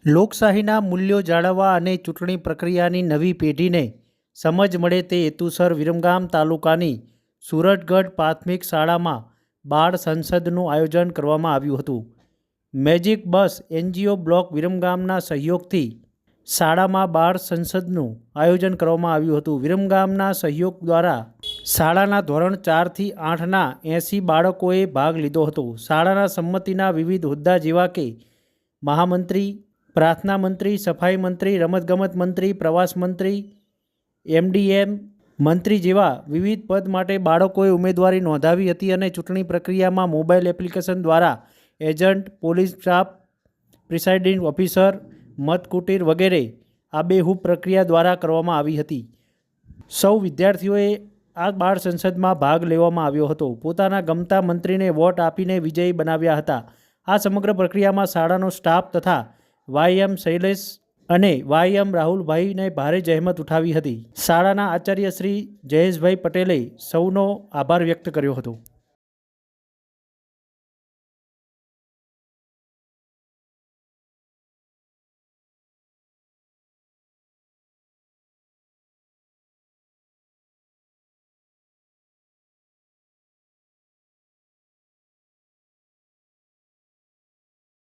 લોકશાહીના મૂલ્યો જાળવવા અને ચૂંટણી પ્રક્રિયાની નવી પેઢીને સમજ મળે તે હેતુસર વિરમગામ તાલુકાની સુરતગઢ પ્રાથમિક શાળામાં બાળ સંસદનું આયોજન કરવામાં આવ્યું હતું. મેજિક બસ એનજીઓ બ્લોક વિરમગામના સહયોગથી શાળામાં બાળ સંસદનું આયોજન કરવામાં આવ્યું હતું. વિરમગામના સહયોગ દ્વારા શાળાના ધોરણ 4 થી 8ના 80 બાળકોએ ભાગ લીધો હતો. શાળાના સંમતિના વિવિધ હોદ્દા જેવા કે મહામંત્રી, પ્રાર્થના મંત્રી, સફાઈ મંત્રી, રમતગમત મંત્રી, પ્રવાસ મંત્રી, એમડીએમ મંત્રી જેવા વિવિધ પદ માટે બાળકોએ ઉમેદવારી નોંધાવી હતી અને ચૂંટણી પ્રક્રિયામાં મોબાઈલ એપ્લિકેશન દ્વારા agent, police staff, presiding officer, મતકુટીર વગેરે આબેહૂબ પ્રક્રિયા દ્વારા કરવામાં આવી હતી. સૌ વિદ્યાર્થીઓએ આ બાળ સંસદમાં ભાગ લેવામાં આવ્યો હતો. પોતાના ગમતા મંત્રીને વોટ આપીને વિજયી બનાવ્યા હતા. આ સમગ્ર પ્રક્રિયામાં શાળાનો સ્ટાફ તથા વાયએમ શૈલેષ અને વાયએમ રાહુલભાઈને ભારે જહેમત ઉઠાવી હતી. શાળાના આચાર્ય શ્રી જયેશભાઈ પટેલે સૌનો આભાર વ્યક્ત કર્યો હતો.